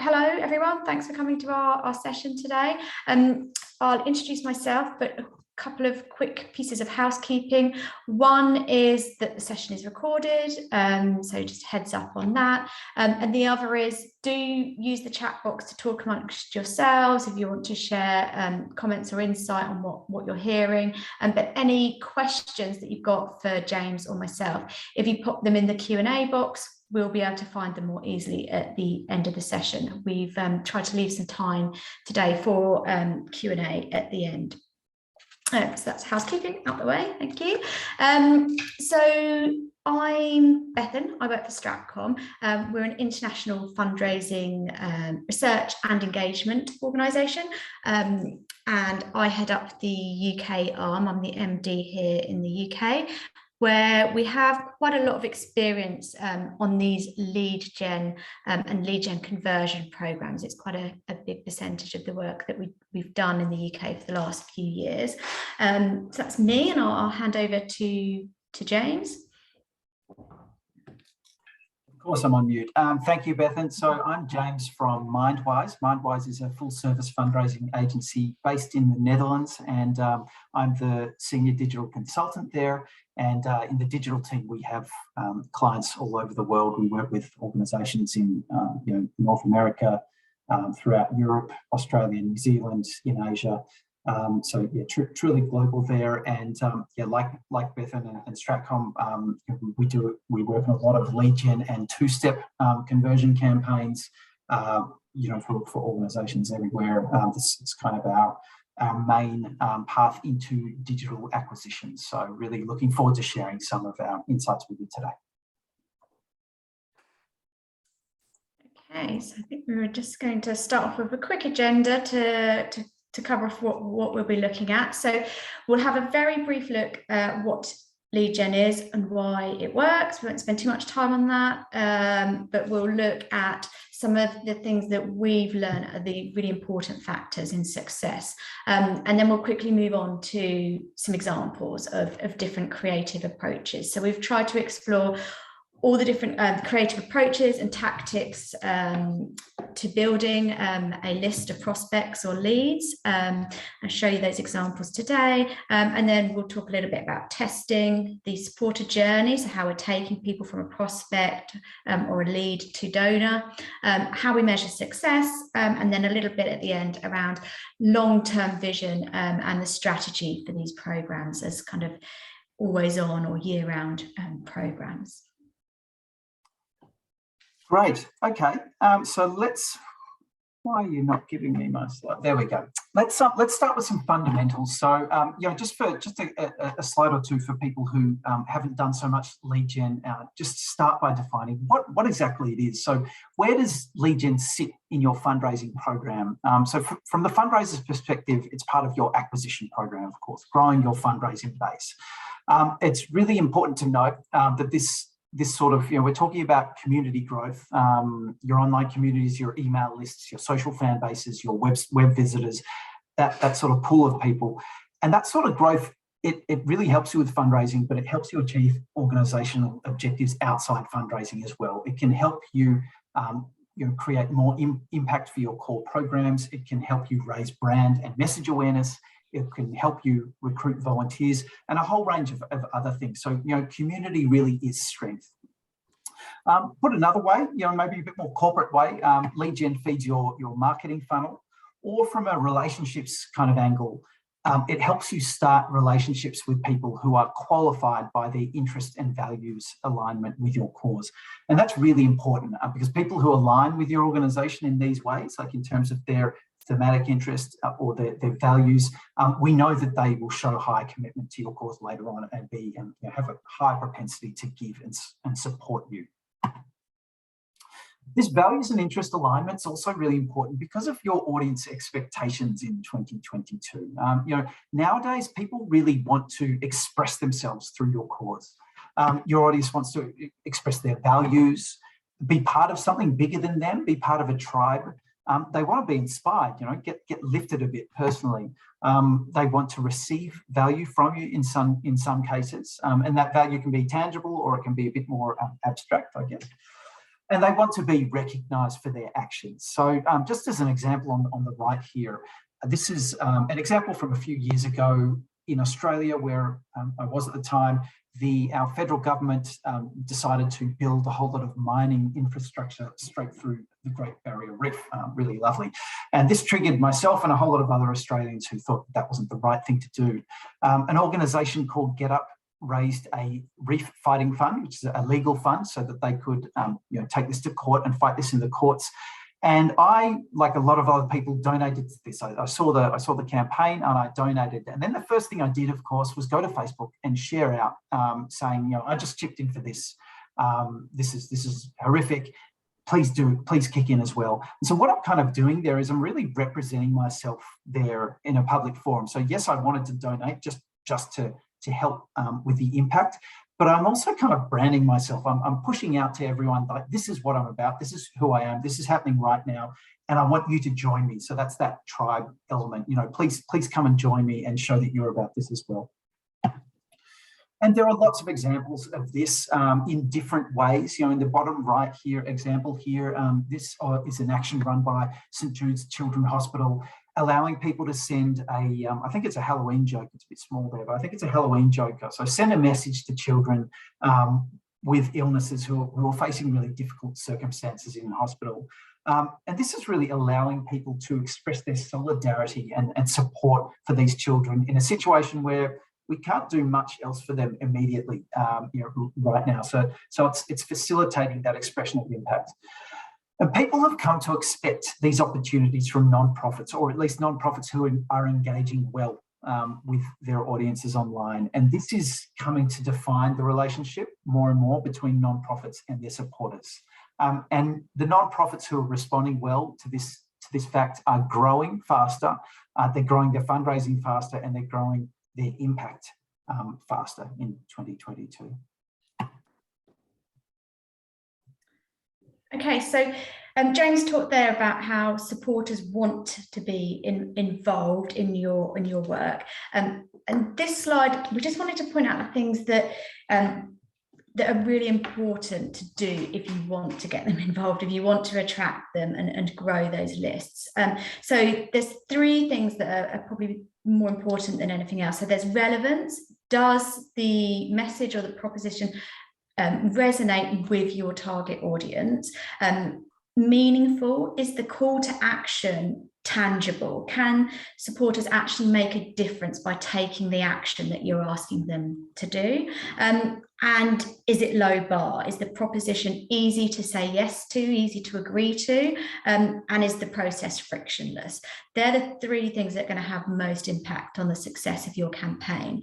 Hello, everyone. Thanks for coming to our session today. I'll introduce myself, but a couple of quick pieces of housekeeping. One is that the session is recorded, so just heads up on that. And the other is do use the chat box to talk amongst yourselves if you want to share comments or insight on what you're hearing. But any questions that you've got for James or myself, if you pop them in the Q&A box, we'll be able to find them more easily at the end of the session. We've tried to leave some time today for Q&A at the end. So that's housekeeping out the way, thank you. So I'm Bethan, I work for Stratcom. We're an international fundraising research and engagement organisation. And I head up the UK arm. I'm the MD here in the UK, where we have quite a lot of experience on these lead gen and lead gen conversion programs. It's quite a big percentage of the work that we've done in the UK for the last few years. So that's me, and I'll hand over to James. Of course, I'm on mute. Thank you, Bethan. So I'm James from Mindwize. Mindwize is a full-service fundraising agency based in the Netherlands, and I'm the senior digital consultant there. And in the digital team, we have clients all over the world. We work with organisations in North America, throughout Europe, Australia, New Zealand, in Asia. So yeah, truly global there, and yeah, like Bethan and Stratcom, we work on a lot of lead gen and two-step conversion campaigns, for organisations everywhere. This is kind of our main path into digital acquisition. So really looking forward to sharing some of our insights with you today. Okay, so I think we were just going to start off with a quick agenda to cover off what we'll be looking at. So we'll have a very brief look at what lead gen is and why it works. We won't spend too much time on that, but we'll look at some of the things that we've learned are the really important factors in success. And then we'll quickly move on to some examples of different creative approaches. So we've tried to explore all the different creative approaches and tactics to building a list of prospects or leads. I'll show you those examples today. And then we'll talk a little bit about testing, the supported journey, so how we're taking people from a prospect or a lead to donor, how we measure success, and then a little bit at the end around long-term vision and the strategy for these programs as kind of always on or year-round programs. Great. Okay. So why are you not giving me my slide? There we go. Let's start with some fundamentals. So just a slide or two for people who haven't done so much lead gen. Just start by defining what exactly it is. So where does lead gen sit in your fundraising program? So from the fundraiser's perspective, it's part of your acquisition program, of course, growing your fundraising base. It's really important to note that this sort of, we're talking about community growth, your online communities, your email lists, your social fan bases, your web visitors, that sort of pool of people. And that sort of growth, it really helps you with fundraising, but it helps you achieve organisational objectives outside fundraising as well. It can help you, create more impact for your core programs. It can help you raise brand and message awareness. It can help you recruit volunteers and a whole range of other things. So, community really is strength. Put another way, maybe a bit more corporate way, lead gen feeds your marketing funnel, or from a relationships kind of angle, it helps you start relationships with people who are qualified by their interest and values alignment with your cause. And that's really important because people who align with your organisation in these ways, like in terms of their thematic interest or their values, we know that they will show high commitment to your cause later on and have a high propensity to give and support you. This values and interest alignment is also really important because of your audience expectations in 2022. Nowadays, people really want to express themselves through your cause. Your audience wants to express their values, be part of something bigger than them, be part of a tribe. They want to be inspired, get lifted a bit personally. They want to receive value from you in some cases, and that value can be tangible or it can be a bit more abstract, I guess. and they want to be recognised for their actions. So just as an example on the right here, this is an example from a few years ago in Australia where I was at the time. Our federal government decided to build a whole lot of mining infrastructure straight through the Great Barrier Reef, really lovely. And this triggered myself and a whole lot of other Australians who thought that wasn't the right thing to do. An organisation called Get Up raised a reef fighting fund, which is a legal fund, so that they could take this to court and fight this in the courts. And I, like a lot of other people, donated to this. I saw the campaign and I donated. And then the first thing I did, of course, was go to Facebook and share out, saying, I just chipped in for this. This is horrific. Please kick in as well. And so what I'm kind of doing there is I'm really representing myself there in a public forum. So yes, I wanted to donate just to help with the impact. But I'm also kind of branding myself. I'm pushing out to everyone, like, this is what I'm about. This is who I am. This is happening right now. And I want you to join me. So that's that tribe element. Please come and join me and show that you're about this as well. And there are lots of examples of this in different ways. In the bottom right here, example here, this is an action run by St Jude's Children's Hospital, allowing people to send I think it's a Halloween joke, it's a bit small there, but I think it's a Halloween joke. So send a message to children with illnesses who are facing really difficult circumstances in hospital. And this is really allowing people to express their solidarity and support for these children in a situation where we can't do much else for them immediately right now. So it's facilitating that expression of impact. And people have come to expect these opportunities from nonprofits, or at least nonprofits who are engaging well with their audiences online. And this is coming to define the relationship more and more between nonprofits and their supporters. And the nonprofits who are responding well to this fact are growing faster. They're growing their fundraising faster, and they're growing their impact faster in 2022. Okay, so James talked there about how supporters want to be involved in your work, and this slide, we just wanted to point out the things that that are really important to do if you want to get them involved, if you want to attract them and grow those lists. So there's three things that are probably more important than anything else. So there's relevance. Does the message or the proposition resonate with your target audience? Meaningful. Is the call to action tangible? Can supporters actually make a difference by taking the action that you're asking them to do? And is it low bar? Is the proposition easy to say yes to, easy to agree to? And is the process frictionless? They're the three things that are going to have most impact on the success of your campaign.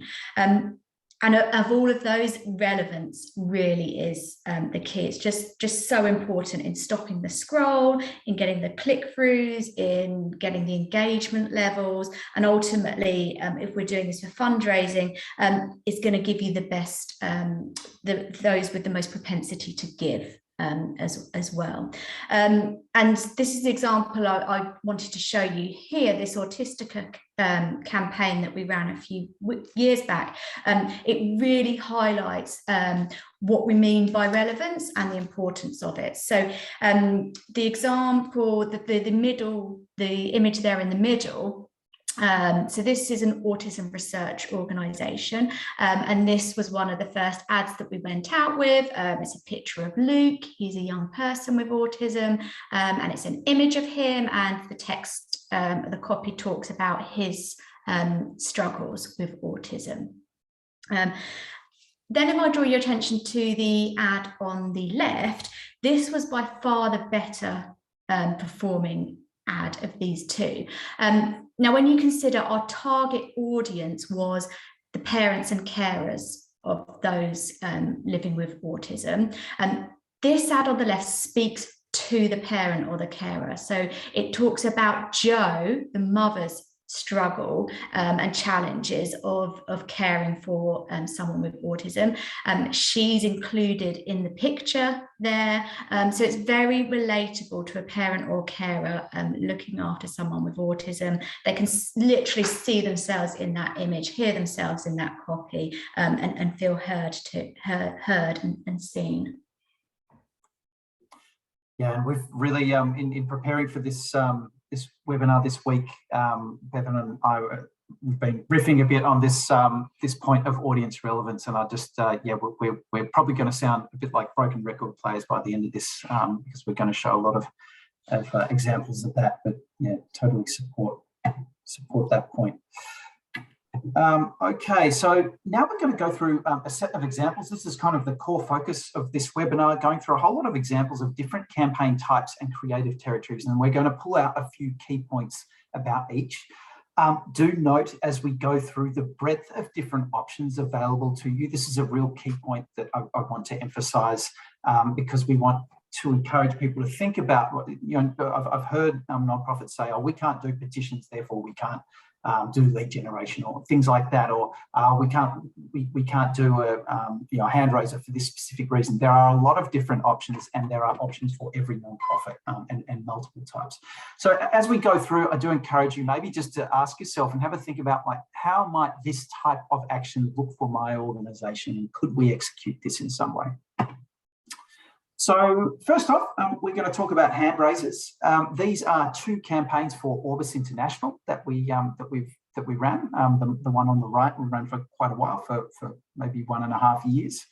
And of all of those, relevance really is the key. It's just so important in stopping the scroll, in getting the click-throughs, in getting the engagement levels, and ultimately, if we're doing this for fundraising, it's going to give you the best, those with the most propensity to give. As well. And this is the example I wanted to show you here, this Autistica campaign that we ran a few years back. It really highlights what we mean by relevance and the importance of it. So the example, the image there in the middle, so this is an autism research organisation, and this was one of the first ads that we went out with. It's a picture of Luke. He's a young person with autism, and it's an image of him, and the text, the copy talks about his struggles with autism. Then if I draw your attention to the ad on the left, this was by far the better performing ad of these two. Now, when you consider our target audience was the parents and carers of those living with autism, this ad on the left speaks to the parent or the carer. So it talks about Jo, the mother's struggle and challenges of caring for someone with autism. She's included in the picture there, so it's very relatable to a parent or carer looking after someone with autism. They can literally see themselves in that image, hear themselves in that copy, and feel heard and seen. Yeah, and we've really, in preparing for this this webinar this week, Bethan and I, we've been riffing a bit on this this point of audience relevance, and I just, yeah, we're probably going to sound a bit like broken record players by the end of this, because we're going to show a lot of examples of that. But yeah, totally support that point. Okay, so now we're going to go through a set of examples. This is kind of the core focus of this webinar, going through a whole lot of examples of different campaign types and creative territories, and we're going to pull out a few key points about each. Do note as we go through the breadth of different options available to you. This is a real key point that I want to emphasise, because we want to encourage people to think about what, you know, I've heard nonprofits say, oh, we can't do petitions, therefore we can't do lead generation or things like that, or we can't do a you know, hand raiser for this specific reason. There are a lot of different options, and there are options for every nonprofit, and multiple types. So as we go through, I do encourage you maybe just to ask yourself and have a think about, like, how might this type of action look for my organisation, and could we execute this in some way? So first off, we're going to talk about hand raisers. These are two campaigns for Orbis International that we ran. The one on the right we ran for quite a while, for maybe 1.5 years.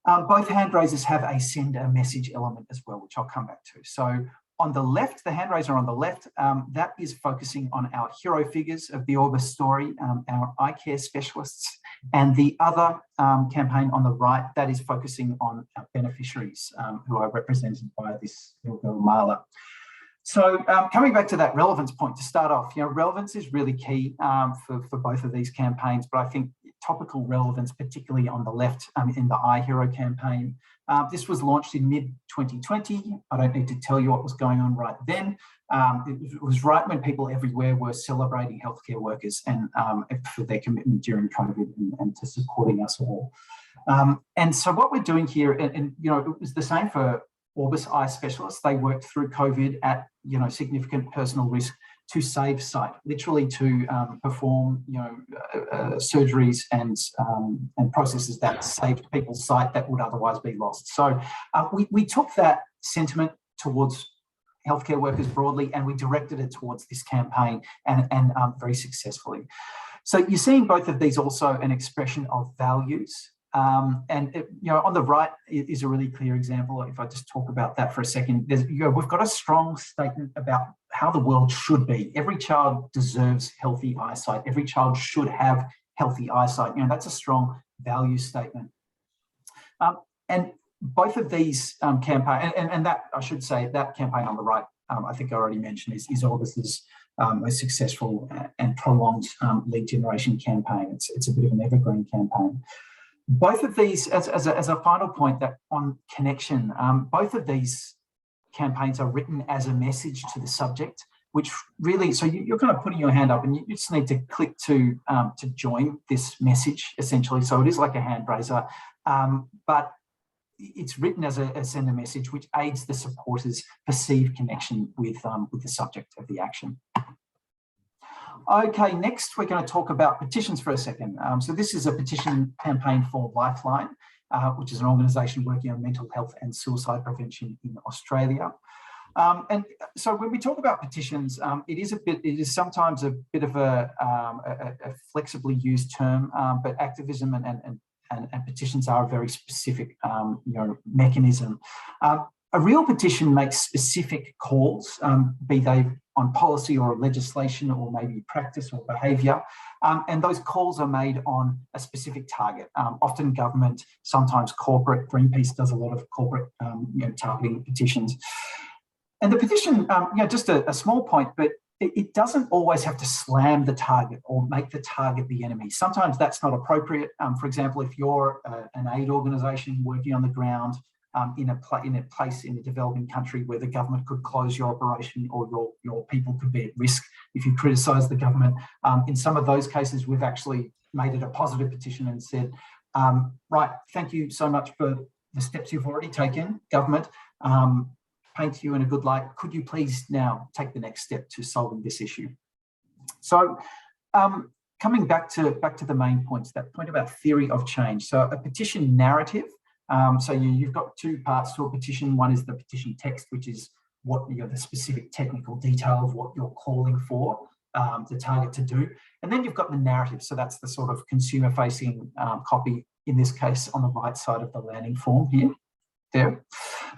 Both hand raisers have a send a message element as well, which I'll come back to. So on the left, the hand raiser on the left, that is focusing on our hero figures of the Orbis story, our eye care specialists, and the other campaign on the right, that is focusing on our beneficiaries, who are represented by this little girl, Marla. So coming back to that relevance point to start off, you know, relevance is really key for both of these campaigns, but I think topical relevance, particularly on the left, in the iHero campaign. This was launched in mid-2020. I don't need to tell you what was going on right then. It was right when people everywhere were celebrating healthcare workers and for their commitment during COVID and to supporting us all. And so what we're doing here, and you know, it was the same for Orbis eye specialists. They worked through COVID at, you know, significant personal risk to save sight, literally to perform, you know, surgeries and processes that saved people's sight that would otherwise be lost. So we took that sentiment towards healthcare workers broadly, and we directed it towards this campaign, and very successfully. So you're seeing both of these also an expression of values. And it, you know, on the right is a really clear example. If I just talk about that for a second, you know, we've got a strong statement about how the world should be. Every child deserves healthy eyesight. Every child should have healthy eyesight. You know, that's a strong value statement. And both of these campaigns, and that, I should say, that campaign on the right, I think I already mentioned, is Orbis's most successful and prolonged lead generation campaign. It's a bit of an evergreen campaign. Both of these, as a final point, that on connection, both of these campaigns are written as a message to the subject, which really, so you're kind of putting your hand up and you just need to click to join this message, essentially. So it is like a hand raiser, but it's written as a sender message, which aids the supporters' perceived connection with the subject of the action. Okay, next we're going to talk about petitions for a second. So this is a petition campaign for Lifeline, which is an organisation working on mental health and suicide prevention in Australia. And so when we talk about petitions, it is sometimes a bit of a flexibly used term, but activism and petitions are a very specific, you know, mechanism. A real petition makes specific calls, be they on policy or legislation or maybe practice or behaviour, and those calls are made on a specific target, often government, sometimes corporate. Greenpeace does a lot of corporate, you know, targeting petitions. And the petition, you know, just a small point, but it doesn't always have to slam the target or make the target the enemy. Sometimes that's not appropriate. For example, if you're an aid organisation working on the ground, in a place in a developing country where the government could close your operation or your people could be at risk if you criticise the government. In some of those cases, we've actually made it a positive petition and said, right, thank you so much for the steps you've already taken, government. Paint you in a good light. Could you please now take the next step to solving this issue? So coming back to the main points, that point about theory of change. So a petition narrative So you've got two parts to a petition. One is the petition text, which is what the specific technical detail of what you're calling for the target to do. And then you've got the narrative. So that's the sort of consumer-facing copy, in this case, on the right side of the landing form here. There.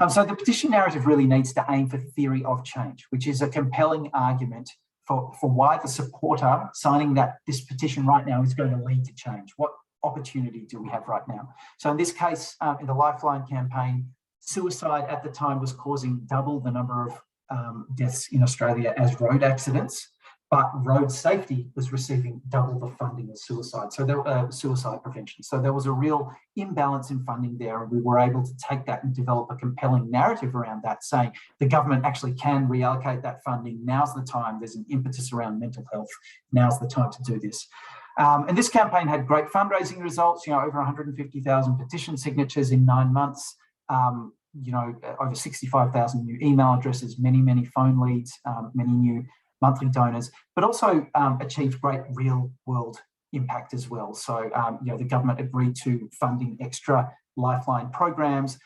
So the petition narrative really needs to aim for theory of change, which is a compelling argument for why the supporter signing this petition right now is going to lead to change. What opportunity do we have right now? So in this case, in the Lifeline campaign, suicide at the time was causing double the number of deaths in Australia as road accidents, but road safety was receiving double the funding as suicide. So there suicide prevention. So there was a real imbalance in funding there, and we were able to take that and develop a compelling narrative around that, saying the government actually can reallocate that funding. Now's the time. There's an impetus around mental health. Now's the time to do this. And this campaign had great fundraising results. Over 150,000 petition signatures in 9 months. Over 65,000 new email addresses, many phone leads, many new monthly donors, but also achieved great real world impact as well. So, the government agreed to funding extra Lifeline programs.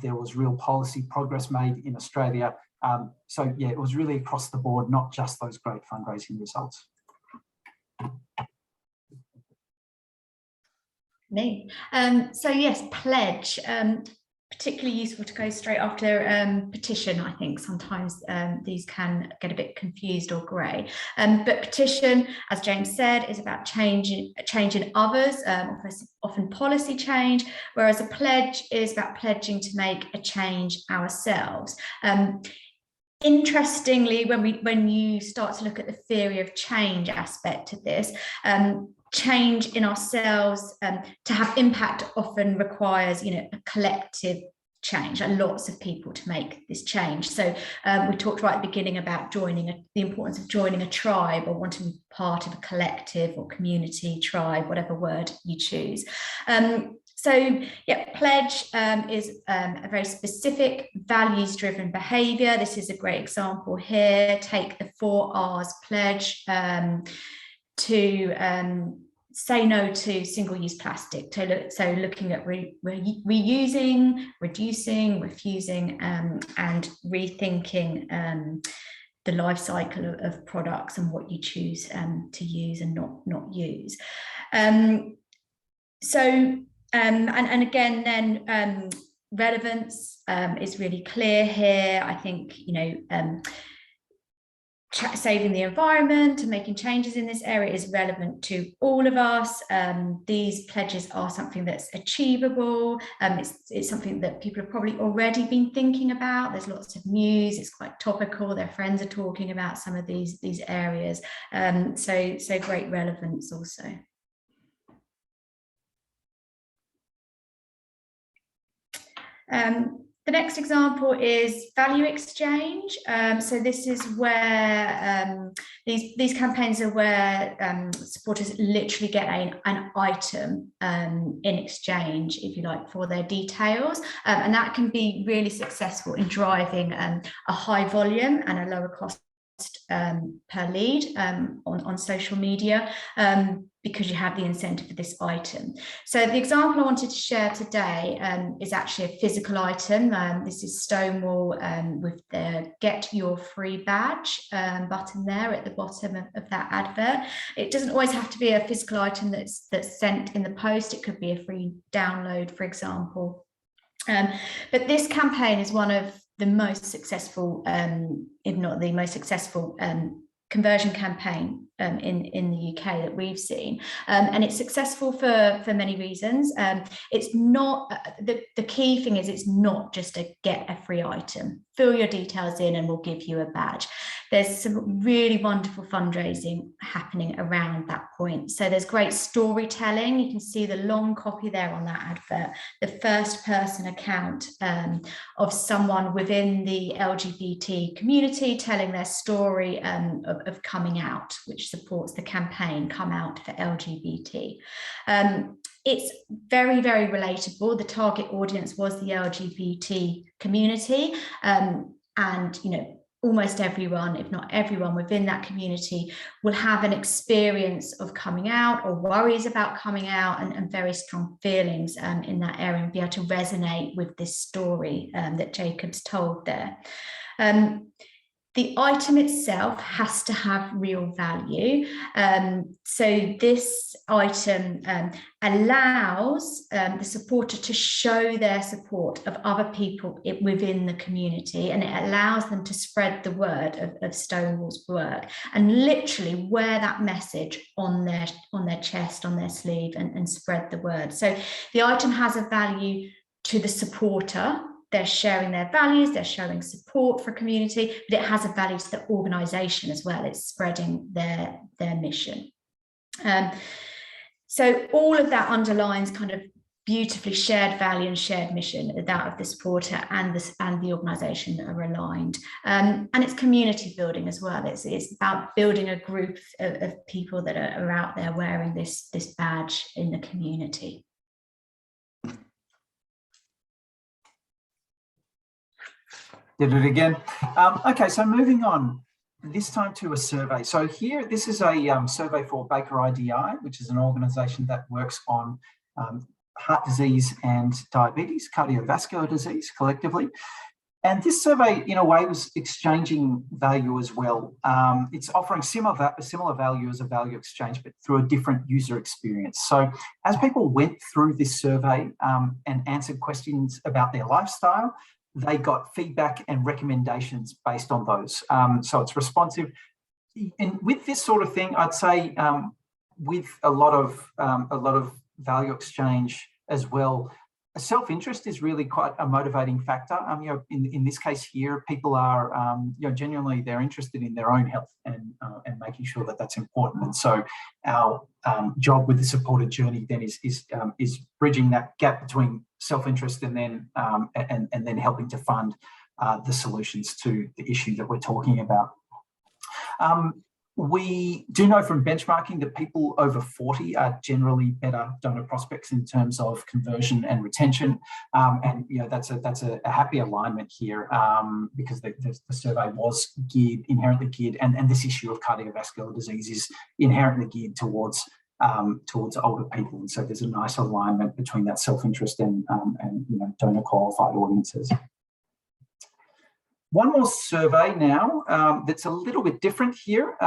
There was real policy progress made in Australia. It was really across the board, not just those great fundraising results. Me. So yes, pledge. Particularly useful to go straight after petition. I think sometimes these can get a bit confused or grey. But petition, as James said, is about changing others, often policy change, whereas a pledge is about pledging to make a change ourselves. Interestingly, when you start to look at the theory of change aspect of this, change in ourselves to have impact often requires a collective change, and lots of people to make this change. So we talked right at the beginning about the importance of joining a tribe or wanting to be part of a collective or community, tribe, whatever word you choose. Pledge is a very specific values-driven behaviour. This is a great example here. Take the 4 R's pledge to say no to single-use plastic. So looking at reusing, reducing, refusing, and rethinking the life cycle of products and what you choose to use and not use. And again, then relevance is really clear here. I think saving the environment and making changes in this area is relevant to all of us. These pledges are something that's achievable. It's something that people have probably already been thinking about. There's lots of news. It's quite topical. Their friends are talking about some of these areas. So great relevance also. The next example is value exchange. So this is where these campaigns are where supporters literally get an item in exchange, if you like, for their details. And that can be really successful in driving a high volume and a lower cost per lead on social media, because you have the incentive for this item. So the example I wanted to share today is actually a physical item. This is Stonewall with the Get Your Free Badge button there at the bottom of that advert. It doesn't always have to be a physical item that's sent in the post. It could be a free download, for example. But this campaign is one of the most successful, if not the most successful, conversion campaign in the UK that we've seen, and it's successful for many reasons. It's not the key thing is it's not just a get a free item, fill your details in and we'll give you a badge. There's some really wonderful fundraising happening around that point. So there's great storytelling. You can see the long copy there on that advert, the first person account of someone within the LGBT community telling their story of coming out, which supports the campaign Come Out for LGBT. It's very, very relatable. The target audience was the LGBT community, and almost everyone, if not everyone within that community, will have an experience of coming out or worries about coming out, and very strong feelings in that area, and be able to resonate with this story that Jacob's told there. The item itself has to have real value. So this item allows the supporter to show their support of other people within the community, and it allows them to spread the word of Stonewall's work and literally wear that message on their chest, on their sleeve, and spread the word. So the item has a value to the supporter. They're sharing their values, they're showing support for community, but it has a value to the organisation as well. It's spreading their mission. So all of that underlines kind of beautifully shared value and shared mission, that of the supporter and the organisation that are aligned. And it's community building as well. It's about building a group of people that are out there wearing this badge in the community. Did it again. Okay, so moving on, this time to a survey. So here, this is a survey for Baker IDI, which is an organisation that works on heart disease and diabetes, cardiovascular disease collectively. And this survey, in a way, was exchanging value as well. It's offering similar value as a value exchange, but through a different user experience. So as people went through this survey and answered questions about their lifestyle, they got feedback and recommendations based on those. So it's responsive. And with this sort of thing, I'd say with a lot of value exchange as well, self-interest is really quite a motivating factor. You know, in this case here, people are you know, genuinely, they're interested in their own health and making sure that that's important. And so our job with the supported journey then is bridging that gap between self-interest and then helping to fund the solutions to the issue that we're talking about. We do know from benchmarking that people over 40 are generally better donor prospects in terms of conversion and retention, and you know, that's a happy alignment here, because the survey was inherently geared, and this issue of cardiovascular disease is inherently geared towards older people, and so there's a nice alignment between that self-interest and you know, donor qualified audiences. One more survey now that's a little bit different here.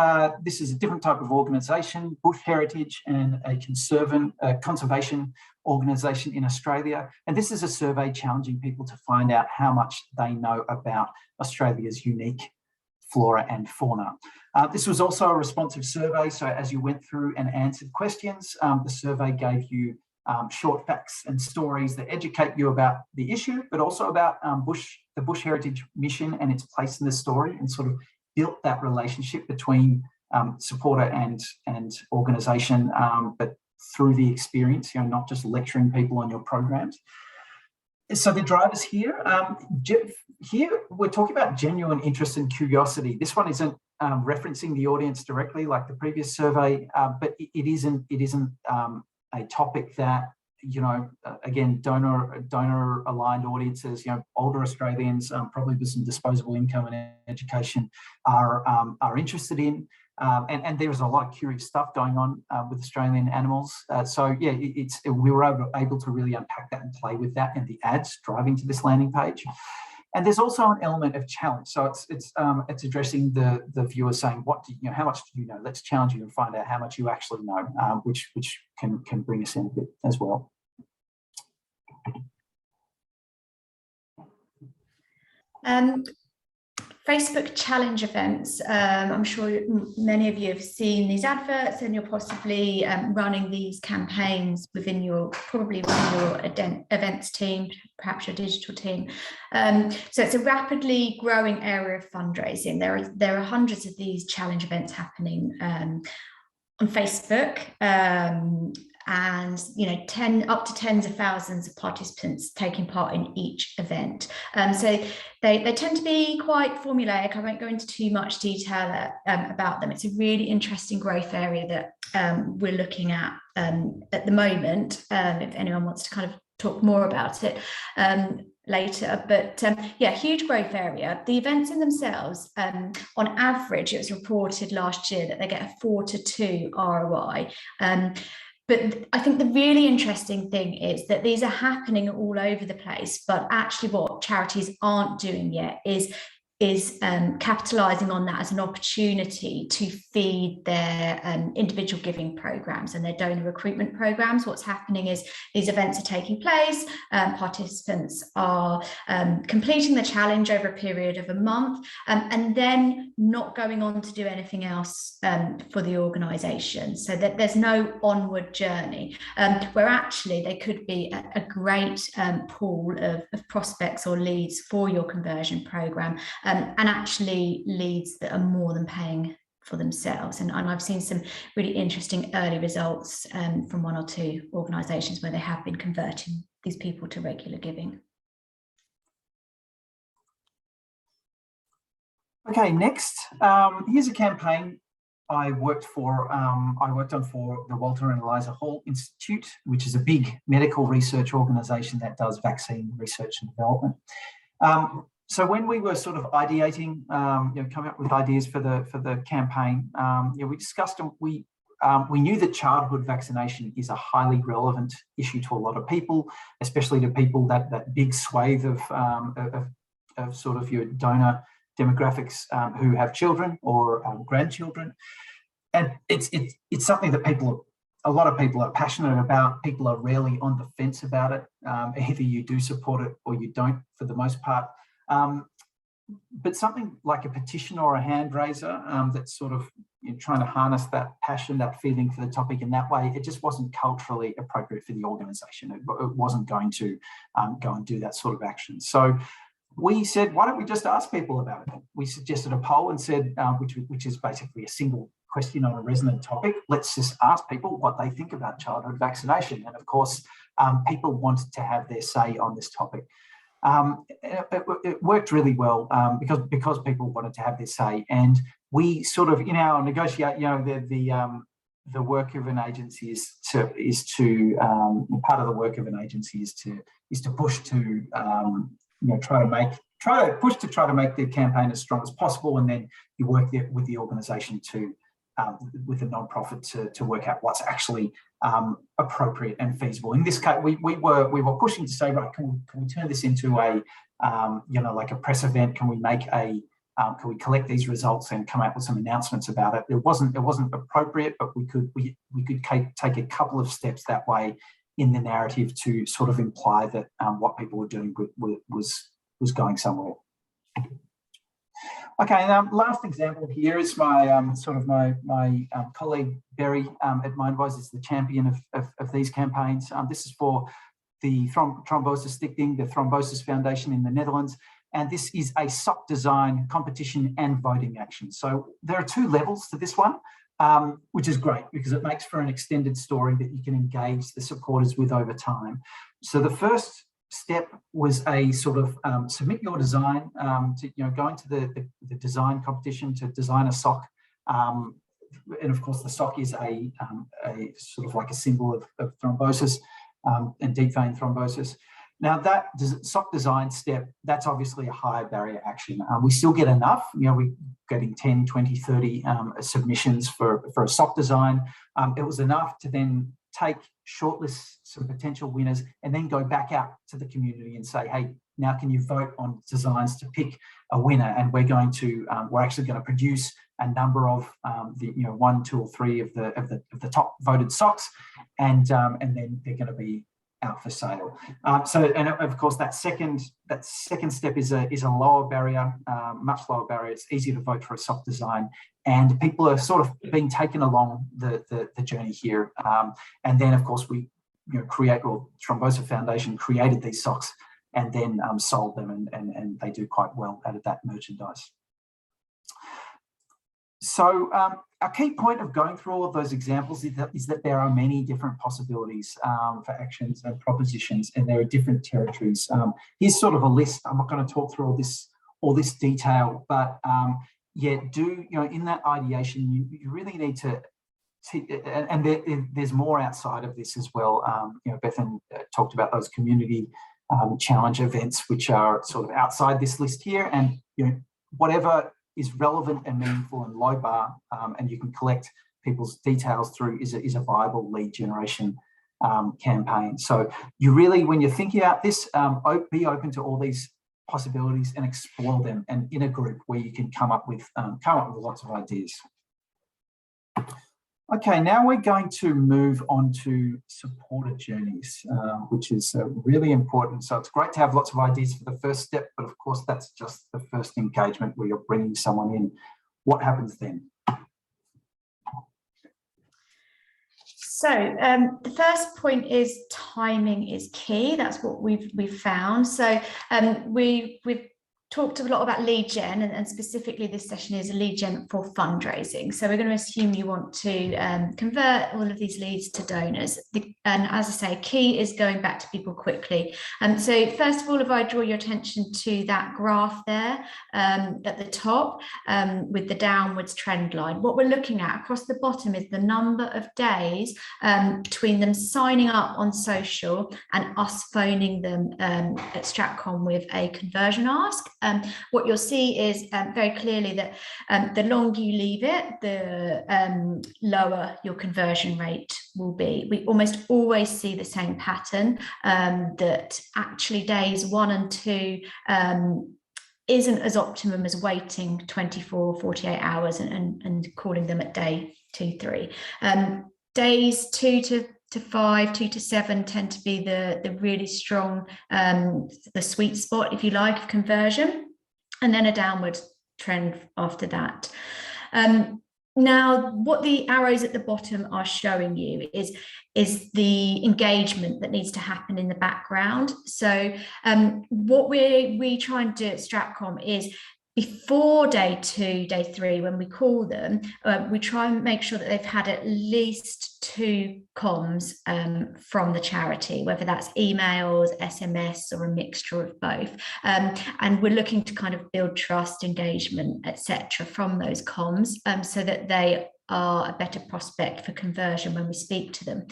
This is a different type of organisation, Bush Heritage and a conservation organisation in Australia. And this is a survey challenging people to find out how much they know about Australia's unique flora and fauna. This was also a responsive survey. So as you went through and answered questions, the survey gave you short facts and stories that educate you about the issue, but also about the Bush Heritage mission and its place in the story, and sort of built that relationship between supporter and organisation, but through the experience, you know, not just lecturing people on your programs. So the drivers here, here we're talking about genuine interest and curiosity. This one isn't referencing the audience directly like the previous survey, but it isn't a topic that, you know, again, donor aligned audiences, you know, older Australians, probably with some disposable income and education, are interested in, and there's a lot of curious stuff going on with Australian animals. So yeah, we were able to really unpack that and play with that and the ads driving to this landing page. And there's also an element of challenge. So it's addressing the viewer saying, how much do you know? Let's challenge you and find out how much you actually know, which can bring us in a bit as well. Facebook challenge events. I'm sure many of you have seen these adverts, and you're possibly running these campaigns within your events team, perhaps your digital team. So it's a rapidly growing area of fundraising. There are hundreds of these challenge events happening on Facebook. And you know, up to tens of thousands of participants taking part in each event. So they tend to be quite formulaic. I won't go into too much detail about them. It's a really interesting growth area that we're looking at the moment. If anyone wants to kind of talk more about it. later, but yeah, huge growth area. The events in themselves, on average, it was reported last year that they get a 4-to-2 ROI. But I think the really interesting thing is that these are happening all over the place, but actually what charities aren't doing yet is capitalising on that as an opportunity to feed their individual giving programs and their donor recruitment programs. What's happening is these events are taking place, participants are completing the challenge over a period of a month, and then not going on to do anything else for the organisation, so that there's no onward journey, where actually they could be a great pool of prospects or leads for your conversion programme. And actually leads that are more than paying for themselves. And I've seen some really interesting early results from 1 or 2 organisations where they have been converting these people to regular giving. Okay, next, here's a campaign I worked on for the Walter and Eliza Hall Institute, which is a big medical research organisation that does vaccine research and development. So when we were sort of ideating, coming up with ideas for the campaign, we discussed, we knew that childhood vaccination is a highly relevant issue to a lot of people, especially to people that big swathe of sort of your donor demographics who have children or grandchildren, and it's something that a lot of people are passionate about. People are rarely on the fence about it. Either you do support it or you don't, for the most part. But something like a petition or a hand raiser that's sort of trying to harness that passion, that feeling for the topic in that way, it just wasn't culturally appropriate for the organisation. It wasn't going to go and do that sort of action. So we said, why don't we just ask people about it? We suggested a poll and said, which is basically a single question on a resonant topic. Let's just ask people what they think about childhood vaccination. And of course, people wanted to have their say on this topic. It worked really well because people wanted to have their say, and we sort of in our negotiate, the work of an agency is to part of the work of an agency is to push to try to make the campaign as strong as possible, and then you work with the organisation with the non-profit to work out what's actually appropriate and feasible. In this case, we were pushing to say, right, can we turn this into a like a press event? Can we make can we collect these results and come out with some announcements about it? It wasn't appropriate, but we could take a couple of steps that way in the narrative to sort of imply that what people were doing was going somewhere. Okay, last example here is my my colleague Berry at Mindwize is the champion of these campaigns. This is for the Thrombosis Stichting, the Thrombosis Foundation in the Netherlands, and this is a sock design competition and voting action. So there are 2 levels to this one, which is great because it makes for an extended story that you can engage the supporters with over time. So the first step was a sort of submit your design to go into the design competition to design a sock, and of course the sock is a sort of like a symbol of thrombosis and deep vein thrombosis. Now that sock design step, that's obviously a higher barrier action. We still get enough, we're getting 10, 20, 30 submissions for a sock design. It was enough to then shortlist some potential winners and then go back out to the community and say, hey, now can you vote on designs to pick a winner? And we're actually going to produce a number of 1, 2, or 3 of the top voted socks, and then they're going to be out for sale. And of course that second step is a lower barrier, much lower barrier. It's easier to vote for a sock design, and people are sort of being taken along the journey here. And then of course we Thrombosis Foundation created these socks and then sold them, and they do quite well out of that merchandise. So our key point of going through all of those examples is that there are many different possibilities for actions and propositions, and there are different territories. Here's sort of a list. I'm not going to talk through all this detail, but in that ideation, you really need to. And there's more outside of this as well. Bethan talked about those community challenge events, which are sort of outside this list here, and whatever is relevant and meaningful and low bar, and you can collect people's details through is a viable lead generation campaign. So you really, when you're thinking about this, be open to all these possibilities and explore them, and in a group where you can come up with lots of ideas. Okay, now we're going to move on to supporter journeys, which is really important. So it's great to have lots of ideas for the first step, but of course that's just the first engagement where you're bringing someone in. What happens then? So the first point is timing is key. That's what we've found. So we've talked a lot about lead gen, and specifically this session is a lead gen for fundraising. So we're going to assume you want to convert all of these leads to donors. And as I say, key is going back to people quickly. So first of all, if I draw your attention to that graph there at the top with the downwards trend line, what we're looking at across the bottom is the number of days between them signing up on social and us phoning them at Stratcom with a conversion ask. What you'll see is very clearly that the longer you leave it, the lower your conversion rate will be. We almost always see the same pattern, that actually days 1 and 2 isn't as optimum as waiting 24, 48 hours and calling them at day 2, 3. Days 2 to 5, 2 to 7 tend to be the really strong, the sweet spot, if you like, of conversion, and then a downward trend after that. Now, what the arrows at the bottom are showing you is the engagement that needs to happen in the background. So what we try and do at Stratcom is, before day 2, day 3, when we call them, we try and make sure that they've had at least 2 comms from the charity, whether that's emails, SMS, or a mixture of both. And we're looking to kind of build trust, engagement, etc. from those comms, so that they are a better prospect for conversion when we speak to them.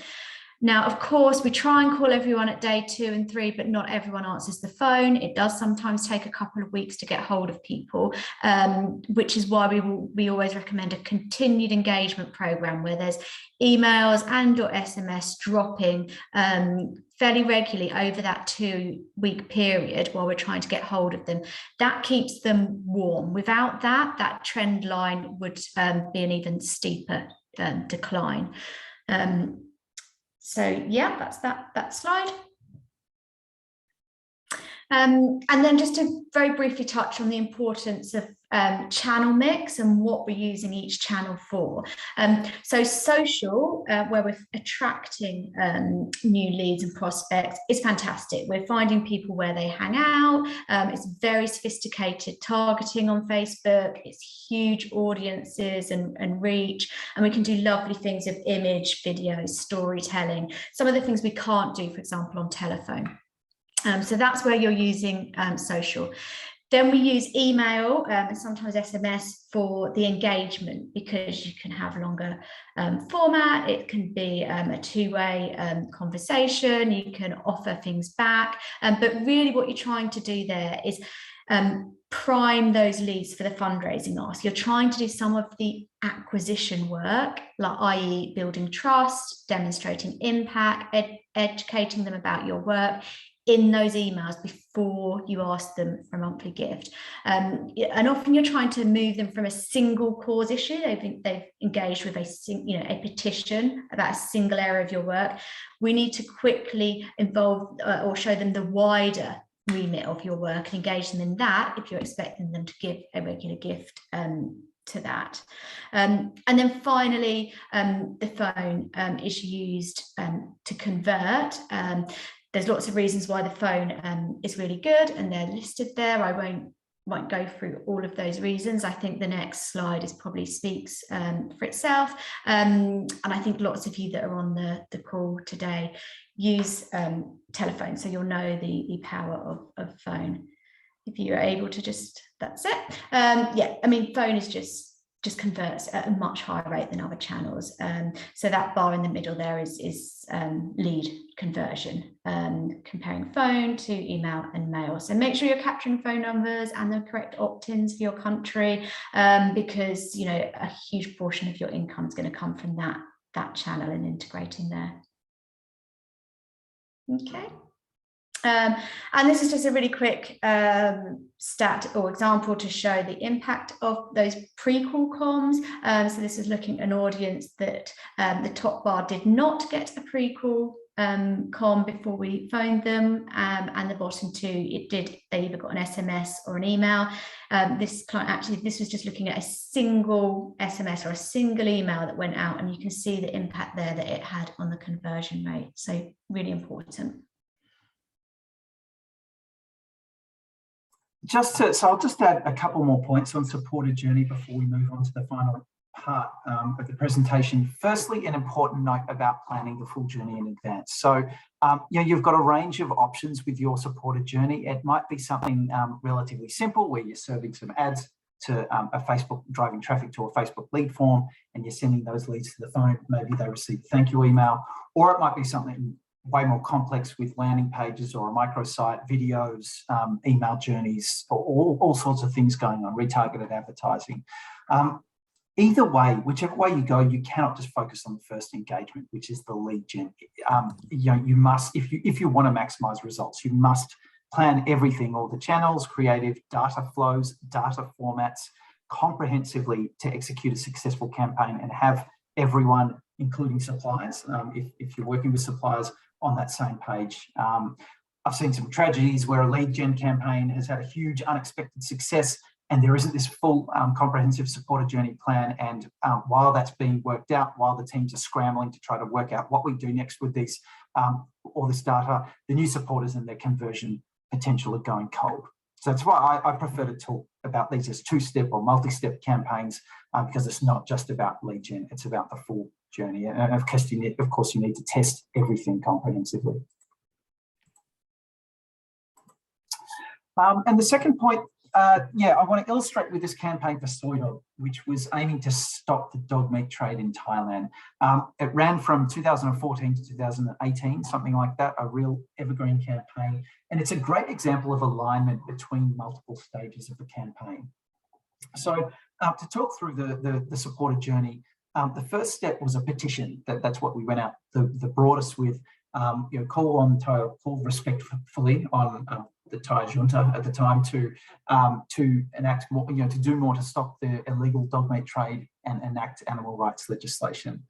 Now, of course, we try and call everyone at day 2 and 3, but not everyone answers the phone. It does sometimes take a couple of weeks to get hold of people, which is why we always recommend a continued engagement program where there's emails and or SMS dropping fairly regularly over that 2-week period while we're trying to get hold of them. That keeps them warm. Without that, that trend line would be an even steeper decline. So yeah, that's that slide. And then just to very briefly touch on the importance of channel mix and what we're using each channel for. So social, where we're attracting new leads and prospects, is fantastic. We're finding people where they hang out. It's very sophisticated targeting on Facebook. It's huge audiences and reach, and we can do lovely things of image, videos, storytelling, some of the things we can't do, for example, on telephone. So that's where you're using social. Then we use email and sometimes SMS for the engagement, because you can have longer format. It can be a two-way conversation. You can offer things back. But really what you're trying to do there is prime those leads for the fundraising ask. You're trying to do some of the acquisition work, like i.e. building trust, demonstrating impact, educating them about your work in those emails before you ask them for a monthly gift. And often you're trying to move them from a single cause issue. They've engaged with a petition about a single area of your work. We need to quickly involve or show them the wider remit of your work and engage them in that if you're expecting them to give a regular gift to that. And then finally, the phone is used to convert. There's lots of reasons why the phone is really good, and they're listed there. I won't go through all of those reasons. I think the next slide probably speaks for itself. And I think lots of you that are on the call today use telephone, so you'll know the power of phone. If you're able to just, that's it. Yeah, I mean, phone is just just converts at a much higher rate than other channels. So that bar in the middle there is lead conversion, comparing phone to email and mail. So make sure you're capturing phone numbers and the correct opt-ins for your country, because a huge portion of your income is going to come from that channel and integrating there. Okay. And this is just a really quick stat or example to show the impact of those pre-call comms. So this is looking at an audience that the top bar did not get a pre-call comm before we phoned them, and the bottom two, they either got an SMS or an email. This client actually, this was just looking at a single SMS or a single email that went out, and you can see the impact there that it had on the conversion rate. So really important. So I'll just add a couple more points on supported journey before we move on to the final part of the presentation. Firstly, an important note about planning the full journey in advance. So, you've got a range of options with your supported journey. It might be something relatively simple where you're serving some ads to a Facebook, driving traffic to a Facebook lead form, and you're sending those leads to the phone. Maybe they receive a thank you email, or it might be something way more complex with landing pages or a microsite, videos, email journeys, all sorts of things going on, retargeted advertising. Either way, whichever way you go, you cannot just focus on the first engagement, which is the lead gen. You must, if you want to maximize results, you must plan everything, all the channels, creative, data flows, data formats, comprehensively to execute a successful campaign and have everyone, including suppliers, if you're working with suppliers, on that same page. I've seen some tragedies where a lead gen campaign has had a huge unexpected success and there isn't this full comprehensive supported journey plan. And while that's being worked out, while the teams are scrambling to try to work out what we do next with these, all this data, the new supporters and their conversion potential are going cold. So that's why I prefer to talk about these as two-step or multi-step campaigns, because it's not just about lead gen, it's about the full journey. And of course, you need to test everything comprehensively. And the second point, I want to illustrate with this campaign for Soy Dog, which was aiming to stop the dog meat trade in Thailand. It ran from 2014 to 2018, something like that, a real evergreen campaign. And it's a great example of alignment between multiple stages of the campaign. So to talk through the supported journey, the first step was a petition. That's what we went out the broadest with. Call respectfully on the Thai junta at the time to enact more, to do more to stop the illegal dog meat trade and enact animal rights legislation.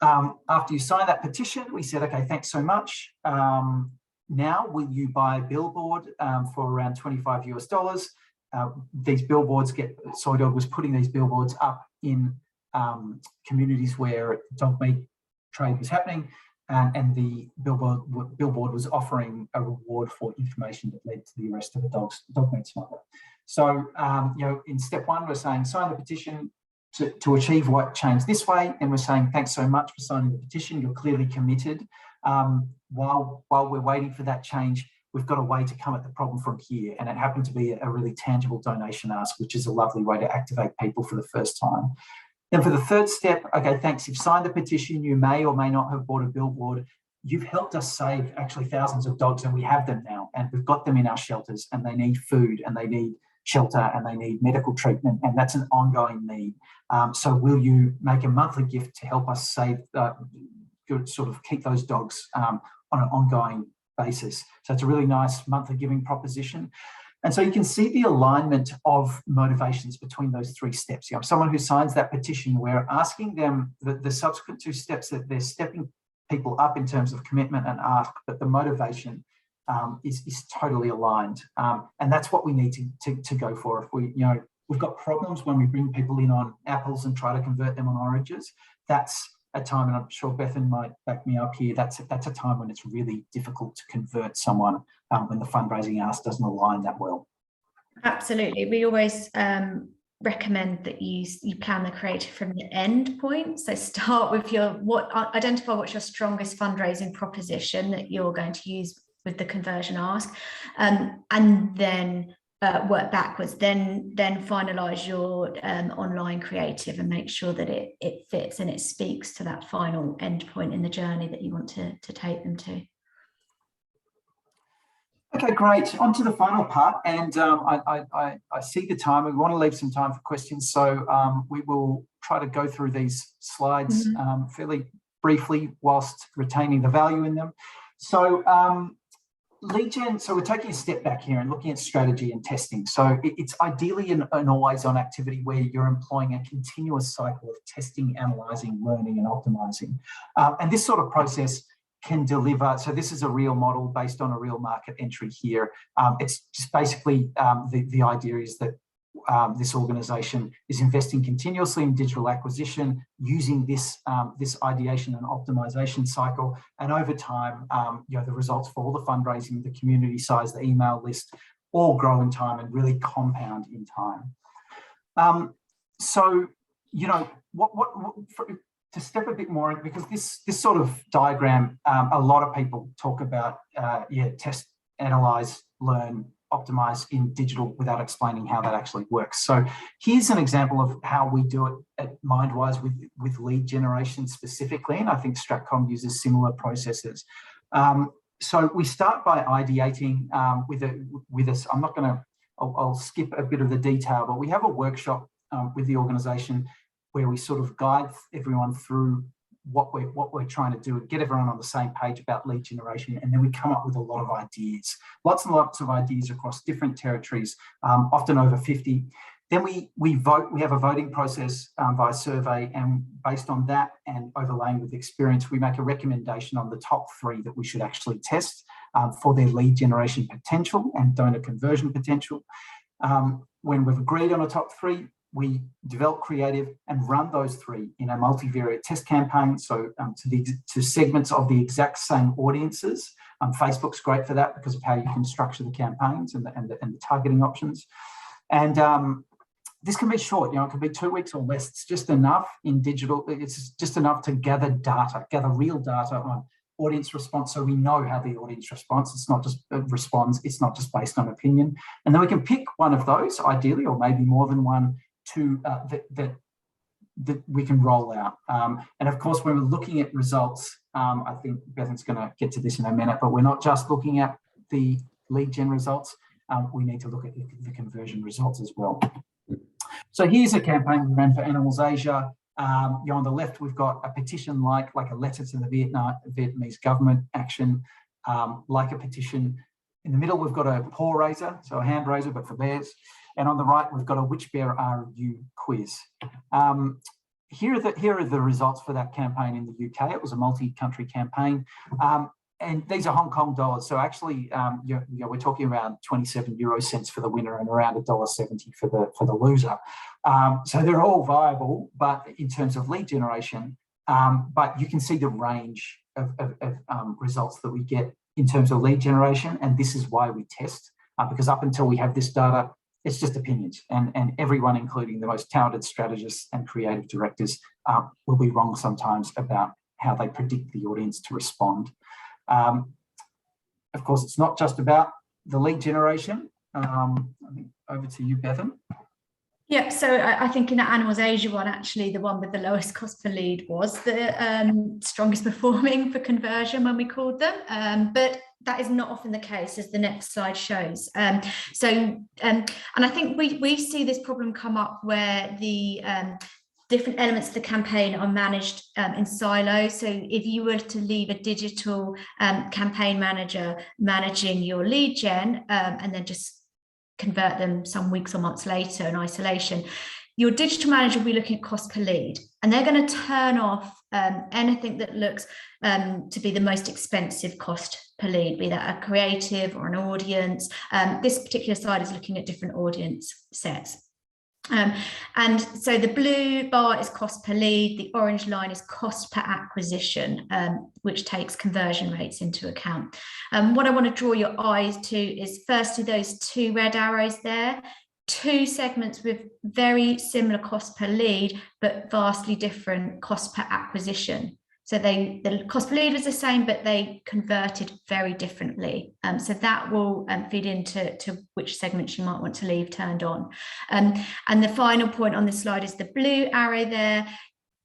After you sign that petition, we said, okay, thanks so much. Now, will you buy a billboard for around $25 US? These billboards Soy Dog was putting these billboards up in communities where dog meat trade was happening, and the billboard was offering a reward for information that led to the arrest of a dog meat smuggler. So, in step one, we're saying sign the petition to achieve what change this way, and we're saying thanks so much for signing the petition. You're clearly committed. While we're waiting for that change, we've got a way to come at the problem from here, and it happened to be a really tangible donation ask, which is a lovely way to activate people for the first time. Then for the third step, okay, thanks, you've signed the petition, you may or may not have bought a billboard. You've helped us save actually thousands of dogs, and we have them now, and we've got them in our shelters, and they need food, and they need shelter, and they need medical treatment, and that's an ongoing need. So will you make a monthly gift to help us save, sort of keep those dogs on an ongoing basis? So it's a really nice monthly giving proposition. And so you can see the alignment of motivations between those three steps. Someone who signs that petition, we're asking them the subsequent two steps, that they're stepping people up in terms of commitment and ask, but the motivation is totally aligned. And that's what we need to go for. If we've got problems when we bring people in on apples and try to convert them on oranges, that's a time, and I'm sure Bethan might back me up here, that's a time when it's really difficult to convert someone when the fundraising ask doesn't align that well. Absolutely. We always recommend that you plan the creative from the end point. So start with identify what's your strongest fundraising proposition that you're going to use with the conversion ask, and then work backwards, then finalize your online creative and make sure that it fits and it speaks to that final endpoint in the journey that you want to take them to. Okay, great. On to the final part, and I see the time. We want to leave some time for questions, so we will try to go through these slides fairly briefly whilst retaining the value in them. So lead gen, so we're taking a step back here and looking at strategy and testing. So it's ideally an always-on activity where you're employing a continuous cycle of testing, analysing, learning and optimising. And this sort of process can deliver, so this is a real model based on a real market entry here. It's just basically, the idea is that this organisation is investing continuously in digital acquisition using this ideation and optimisation cycle, and over time, the results for all the fundraising, the community size, the email list, all grow in time and really compound in time. So, to step a bit more, because this sort of diagram, a lot of people talk about, test, analyse, learn, optimize in digital without explaining how that actually works. So here's an example of how we do it at Mindwize with lead generation specifically, and I think Stratcom uses similar processes. So we start by ideating with us. I'll skip a bit of the detail, but we have a workshop with the organisation where we sort of guide everyone through what we're trying to do and get everyone on the same page about lead generation, and then we come up with a lot of ideas, lots and lots of ideas across different territories, often over 50. Then we vote. We have a voting process via survey, and based on that and overlaying with experience, we make a recommendation on the top 3 that we should actually test for their lead generation potential and donor conversion potential. When we've agreed on a top 3, we develop creative and run those 3 in a multivariate test campaign, so to segments of the exact same audiences. Facebook's great for that because of how you can structure the campaigns and the targeting options. And this can be short, it can be 2 weeks or less. It's just enough in digital. It's just enough to gather real data on audience response, so we know how the audience responds. It's not just it's not just based on opinion. And then we can pick one of those, ideally, or maybe more than one, to that we can roll out. And of course, when we're looking at results, I think Bethan's going to get to this in a minute, but we're not just looking at the lead gen results. We need to look at the conversion results as well. So here's a campaign we ran for Animals Asia. On the left, we've got a petition like a letter to the Vietnamese government action, like a petition. In the middle, we've got a paw raiser, so a hand raiser, but for bears. And on the right, we've got a which bear are you quiz. Here are the results for that campaign in the UK. It was a multi-country campaign. And these are Hong Kong dollars. So actually, we're talking around 27 euro cents for the winner and around $1.70 for the loser. So they're all viable, but in terms of lead generation, but you can see the range of results that we get in terms of lead generation. And this is why we test, because up until we have this data, it's just opinions, and everyone, including the most talented strategists and creative directors, will be wrong sometimes about how they predict the audience to respond. Of course, it's not just about the lead generation. I think over to you, Bethan. Yeah, so I think in the Animals Asia one, actually, the one with the lowest cost per lead was the strongest performing for conversion when we called them. But that is not often the case, as the next slide shows. And I think we see this problem come up where the different elements of the campaign are managed in silos. So if you were to leave a digital campaign manager managing your lead gen and then just convert them some weeks or months later in isolation, your digital manager will be looking at cost per lead, and they're going to turn off anything that looks to be the most expensive cost per lead, be that a creative or an audience. This particular slide is looking at different audience sets. And so the blue bar is cost per lead, the orange line is cost per acquisition, which takes conversion rates into account. What I want to draw your eyes to is firstly those 2 red arrows there, 2 segments with very similar cost per lead, but vastly different cost per acquisition. So the cost per lead was the same, but they converted very differently. So that will feed into which segments you might want to leave turned on. And the final point on this slide is the blue arrow there.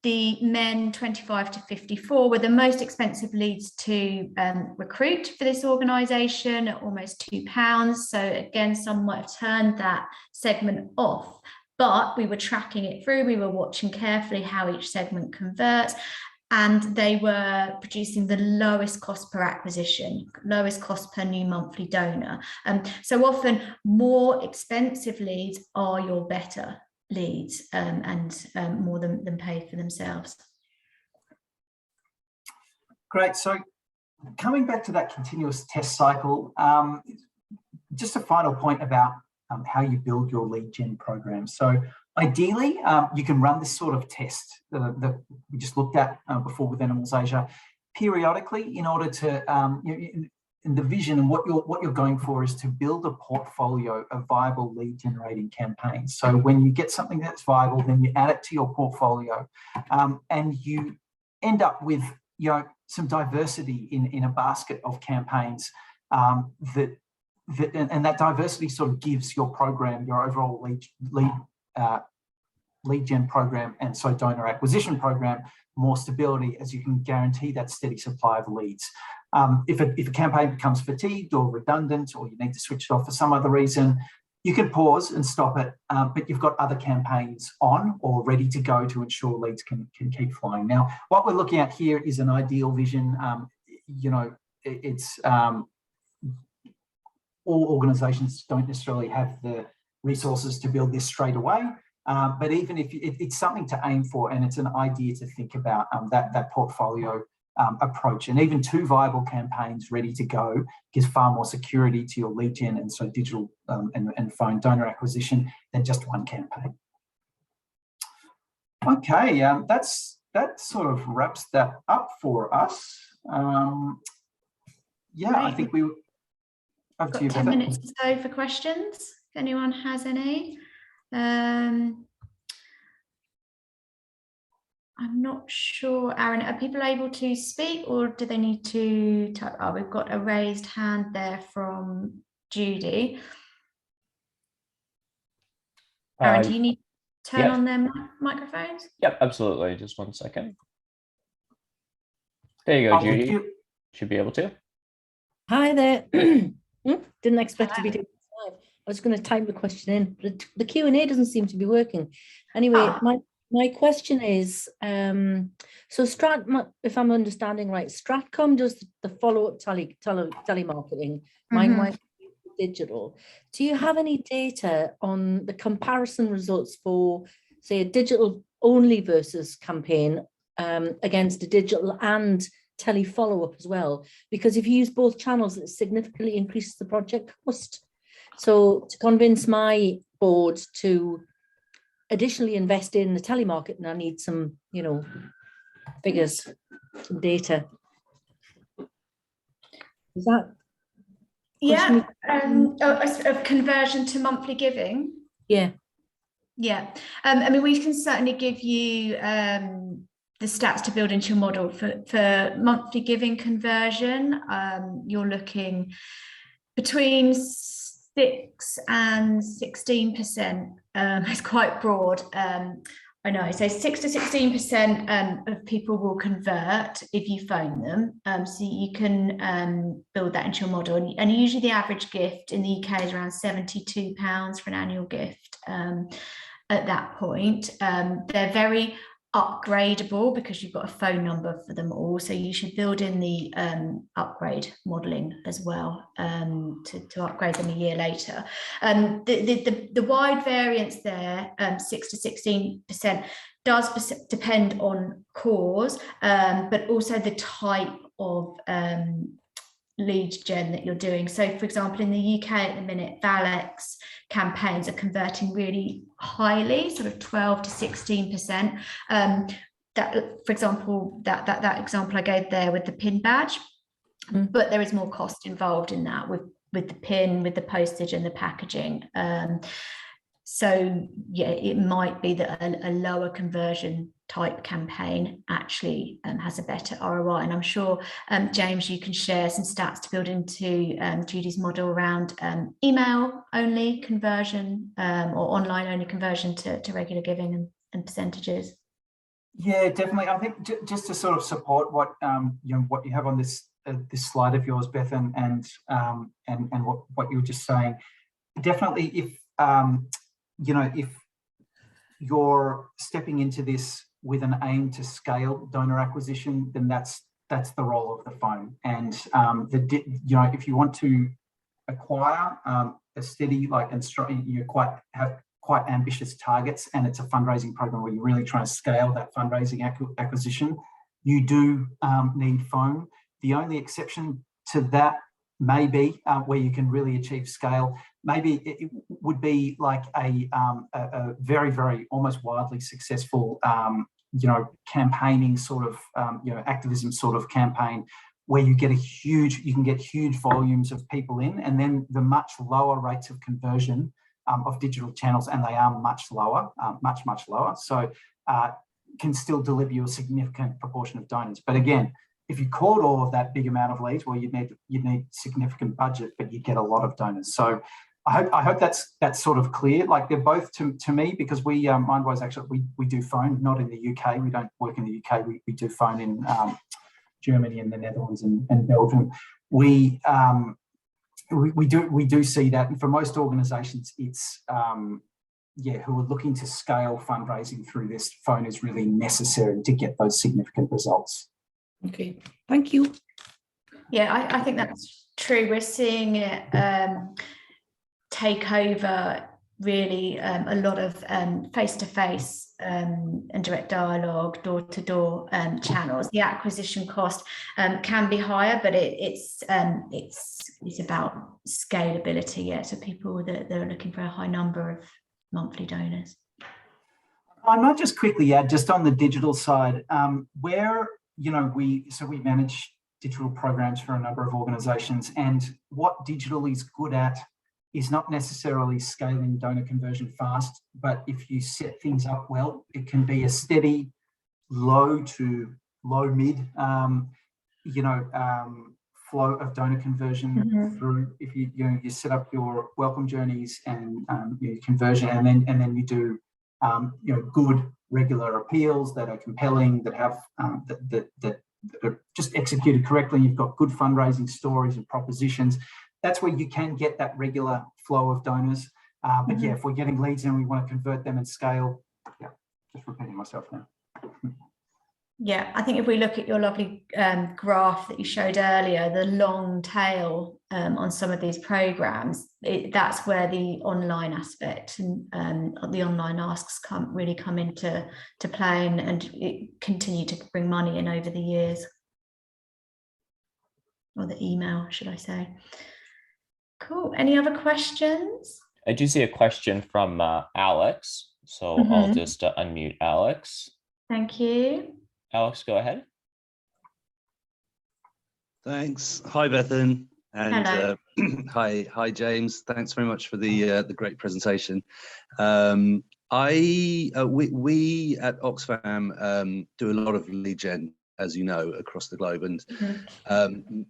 The men 25 to 54 were the most expensive leads to recruit for this organisation at almost £2. So again, some might have turned that segment off, but we were tracking it through. We were watching carefully how each segment converts, and they were producing the lowest cost per acquisition, lowest cost per new monthly donor. So often more expensive leads are your better leads, and more than pay for themselves. Great. So coming back to that continuous test cycle, just a final point about how you build your lead gen program. So ideally, you can run this sort of test that we just looked at before with Animals Asia periodically in order to, in the vision and what you're going for is to build a portfolio of viable lead generating campaigns. So when you get something that's viable, then you add it to your portfolio, and you end up with some diversity in a basket of campaigns that diversity sort of gives your program, your overall lead gen program, and so donor acquisition program, more stability, as you can guarantee that steady supply of leads. If a campaign becomes fatigued or redundant, or you need to switch it off for some other reason, you can pause and stop it, but you've got other campaigns on or ready to go to ensure leads can keep flowing. Now, what we're looking at here is an ideal vision. It's all organisations don't necessarily have the resources to build this straight away. But even if it's something to aim for, and it's an idea to think about, that portfolio approach, and even 2 viable campaigns ready to go gives far more security to your lead gen and so digital and phone donor acquisition than just 1 campaign. Okay, that sort of wraps that up for us. Yeah, right. I think we have got 10 minutes or so for questions, if anyone has any. I'm not sure, Aaron, are people able to speak, or do they need to type? Oh, we've got a raised hand there from Judy. Aaron, do you need to turn on their microphones? Yep, absolutely. Just 1 second. There you go, Judy. You should be able to. Hi there. Didn't expect to be doing this live. I was going to type the question in, but the Q&A doesn't seem to be working. Anyway, my question is, so if I'm understanding right, Stratcom does the follow-up telemarketing, Mindwize digital. Do you have any data on the comparison results for, say, a digital only versus campaign against a digital and tele follow-up as well? Because if you use both channels, it significantly increases the project cost. So to convince my board to additionally invest in the telemarketing, I need some, figures, some data. Is that? Yeah, of conversion to monthly giving. Yeah. Yeah. I mean, we can certainly give you the stats to build into your model for monthly giving conversion. You're looking between 6 and 16%. It's quite broad. I know. So 6 to 16% of people will convert if you phone them. So you can build that into your model. And usually the average gift in the UK is around £72 for an annual gift at that point. They're very upgradable because you've got a phone number for them all, so you should build in the upgrade modeling as well to upgrade them a year later. The wide variance there, 6 to 16%, does depend on cause, but also the type of lead gen that you're doing. So for example, in the UK at the minute, Valex campaigns are converting really highly, sort of 12 to 16%. That, for example, that example I gave there with the pin badge, but there is more cost involved in that with the pin, with the postage and the packaging. So yeah, it might be that a lower conversion type campaign actually has a better ROI. And I'm sure, James, you can share some stats to build into Judy's model around email only conversion or online only conversion to regular giving and percentages. Yeah, definitely. I think just to sort of support what what you have on this slide of yours, Bethan, and what you were just saying. Definitely, if if you're stepping into this with an aim to scale donor acquisition, then that's the role of the phone. And if you want to acquire a steady and strong, you have quite ambitious targets, and it's a fundraising program where you're really trying to scale that fundraising acquisition, you do need phone. The only exception to that may be where you can really achieve scale. Maybe it would be like a very, very almost wildly successful, campaigning sort of, activism sort of campaign, where you can get huge volumes of people in, and then the much lower rates of conversion of digital channels, and they are much lower, much lower. So can still deliver you a significant proportion of donors. But again, if you caught all of that big amount of leads, well, you'd need significant budget, but you'd get a lot of donors. So I hope that's sort of clear. Like, they're both to me, because we Mindwize actually we do phone, not in the UK. We don't work in the UK. We do phone in Germany and the Netherlands and Belgium. We do see that, and for most organisations, it's who are looking to scale fundraising through this, phone is really necessary to get those significant results. Okay, thank you. Yeah, I think that's true. We're seeing it take over really a lot of face-to-face and direct dialogue, door-to-door channels. The acquisition cost can be higher, but it's about scalability. Yeah, so people that are looking for a high number of monthly donors. I might just quickly add, just on the digital side, where we manage digital programs for a number of organisations, and what digital is good at is not necessarily scaling donor conversion fast, but if you set things up well, it can be a steady low to low mid flow of donor conversion through. If you set up your welcome journeys and your conversion, and then you do good regular appeals that are compelling, that have that are just executed correctly, and you've got good fundraising stories and propositions, that's where you can get that regular flow of donors. But yeah, if we're getting leads and we want to convert them and scale, just repeating myself now. Yeah, I think if we look at your lovely graph that you showed earlier, the long tail on some of these programs, that's where the online aspect and the online asks really come into play, and it continue to bring money in over the years, or the email, should I say. Cool. Any other questions? I do see a question from Alex, so I'll just unmute Alex. Thank you. Alex, go ahead. Thanks. Hi, Bethan. And hi, James. Thanks very much for the great presentation. We at Oxfam do a lot of lead gen, as you know, across the globe. And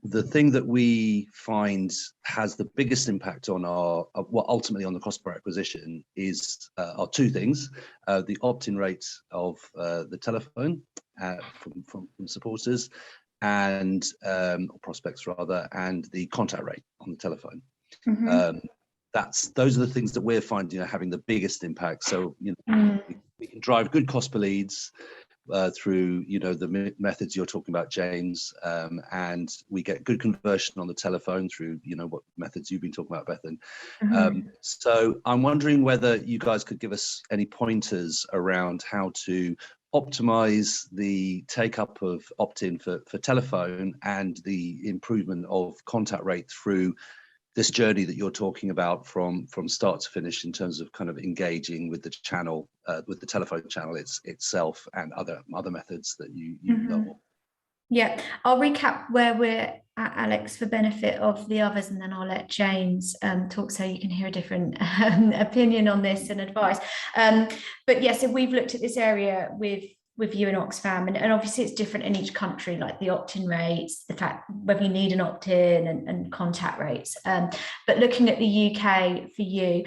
the thing that we find has the biggest impact on ultimately on the cost per acquisition are two things: the opt-in rate of the telephone from supporters and or prospects rather, and the contact rate on the telephone. Those are the things that we're finding having the biggest impact. So we can drive good cost per leads through the methods you're talking about, James, and we get good conversion on the telephone through what methods you've been talking about, Bethan. So I'm wondering whether you guys could give us any pointers around how to optimize the take up of opt-in for telephone and the improvement of contact rate through this journey that you're talking about from start to finish, in terms of kind of engaging with the channel, with the telephone channel itself, and other methods that you know. Yeah, I'll recap where we're at, Alex, for benefit of the others, and then I'll let James talk, so you can hear a different opinion on this and advice. But yes, yeah, so we've looked at this area with with you in Oxfam, and obviously it's different in each country, like the opt-in rates, the fact whether you need an opt-in and contact rates. But looking at the UK for you,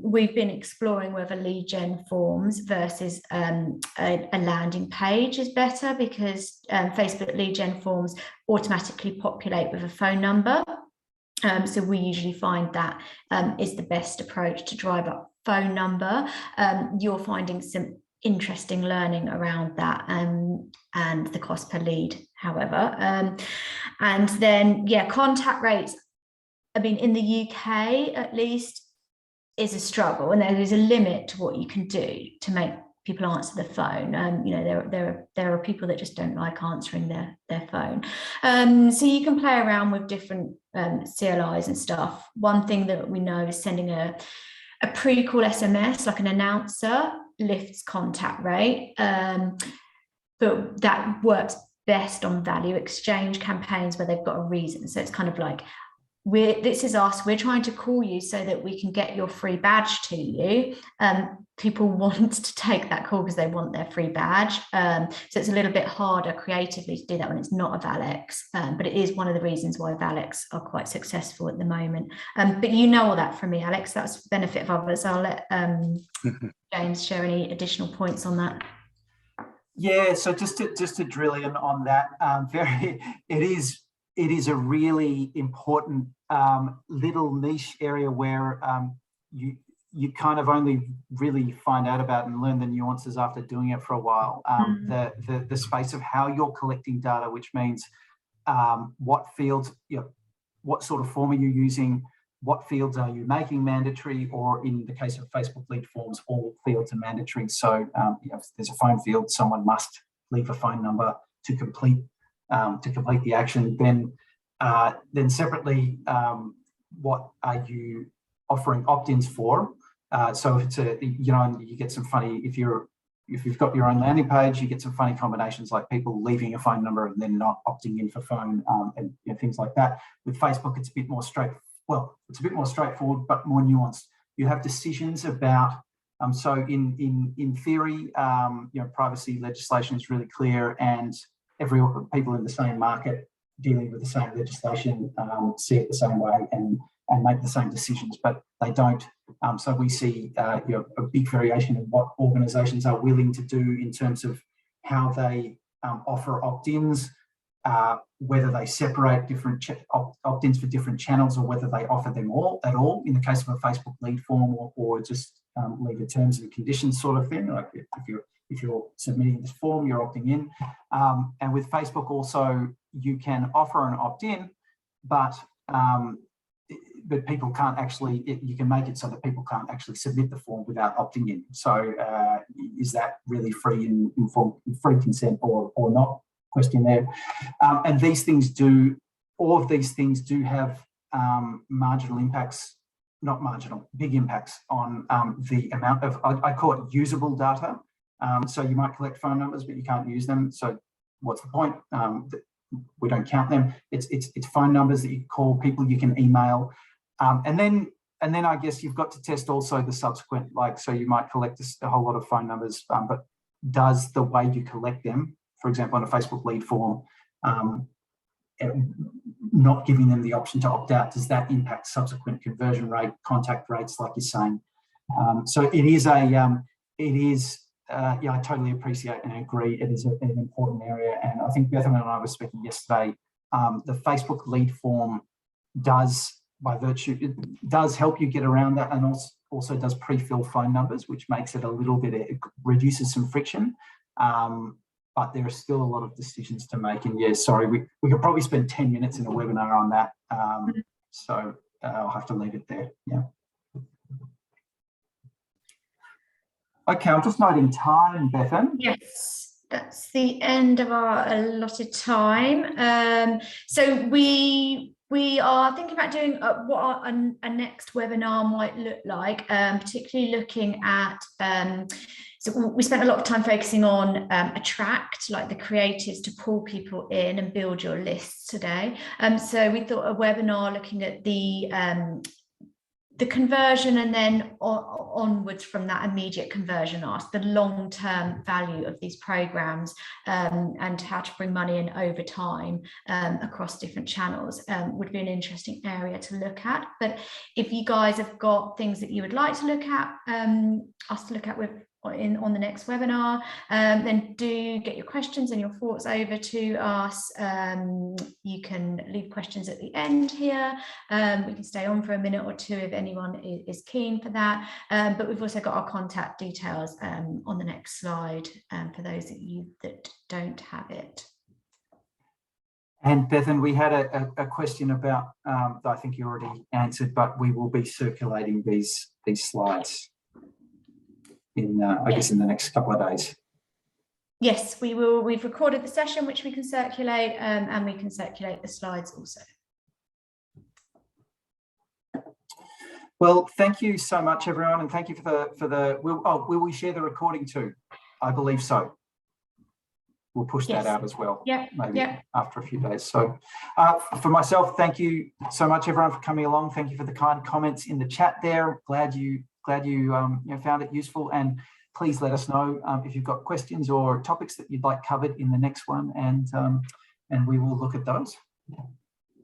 we've been exploring whether lead gen forms versus a landing page is better, because Facebook lead gen forms automatically populate with a phone number. So we usually find that is the best approach to drive up phone number. You're finding some interesting learning around that, and the cost per lead, however. And then, yeah, contact rates, I mean, in the UK at least, is a struggle, and there is a limit to what you can do to make people answer the phone. You know, there are people that just don't like answering their phone. So you can play around with different CLIs and stuff. One thing that we know is sending a pre-call SMS, like an announcer, lifts contact rate, but that works best on value exchange campaigns where they've got a reason. So it's kind of like, this is us, we're trying to call you so that we can get your free badge to you. People want to take that call because they want their free badge. So it's a little bit harder creatively to do that when it's not a Valex, but it is one of the reasons why Valex are quite successful at the moment. But you know all that from me, Alex. That's the benefit of others. I'll let James share any additional points on that. Yeah, so just to drill in on that, it is a really important little niche area where you kind of only really find out about and learn the nuances after doing it for a while. The space of how you're collecting data, which means what fields, what sort of form are you using, what fields are you making mandatory, or in the case of Facebook lead forms, all fields are mandatory. So if there's a phone field, someone must leave a phone number to complete the action. Then separately, what are you offering opt-ins for? So if it's you get some funny, if you've got your own landing page, you get some funny combinations like people leaving a phone number and then not opting in for phone, and things like that. With Facebook, it's a bit more straightforward, but more nuanced. You have decisions about. So in theory, privacy legislation is really clear, and people in the same market dealing with the same legislation see it the same way and make the same decisions, but they don't. So we see a big variation in what organisations are willing to do in terms of how they offer opt-ins, whether they separate different opt-ins for different channels, or whether they offer them all at all. In the case of a Facebook lead form, or just leave a terms and conditions sort of thing. Like if you're submitting this form, you're opting in. And with Facebook also, you can offer an opt-in, but people can't actually, you can make it so that people can't actually submit the form without opting in. So is that really free free consent or not? Question there. And these things all of these things do have marginal impacts, not marginal, big impacts on the amount of, I call it usable data. So you might collect phone numbers, but you can't use them. So what's the point? We don't count them. It's phone numbers that you call, people you can email, and then I guess you've got to test also the subsequent. Like, so you might collect a whole lot of phone numbers, but does the way you collect them, for example, on a Facebook lead form, not giving them the option to opt out, does that impact subsequent conversion rate, contact rates, like you're saying? So it is I totally appreciate and agree. It is an important area, and I think Bethan and I were speaking yesterday. The Facebook lead form does help you get around that, and also does pre-fill phone numbers, which makes it it reduces some friction. But there are still a lot of decisions to make. And yeah, sorry, we could probably spend 10 minutes in a webinar on that. So I'll have to leave it there. Yeah. Okay, I'm just noting time, Bethan. Yes, that's the end of our allotted time. So we are thinking about doing what a next webinar might look like, particularly looking at, so we spent a lot of time focusing on attract, like the creatives to pull people in and build your lists today. So we thought a webinar looking at the the conversion, and then onwards from that immediate conversion ask, the long-term value of these programs, and how to bring money in over time across different channels would be an interesting area to look at. But if you guys have got things that you would like to look at, us to look at on the next webinar, then do get your questions and your thoughts over to us. You can leave questions at the end here. We can stay on for a minute or two if anyone is keen for that. But we've also got our contact details on the next slide for those of you that don't have it. And Bethan, we had a question about, I think you already answered, but we will be circulating these slides in, I guess, in the next couple of days. Yes, we will. We've recorded the session, which we can circulate, and we can circulate the slides also. Well, thank you so much, everyone, and thank you for the. Will we share the recording too? I believe so. We'll push that out as well. Yeah. Maybe after a few days. So, for myself, thank you so much, everyone, for coming along. Thank you for the kind comments in the chat there. Glad you found it useful, and please let us know if you've got questions or topics that you'd like covered in the next one, and we will look at those.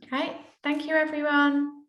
Okay, thank you, everyone.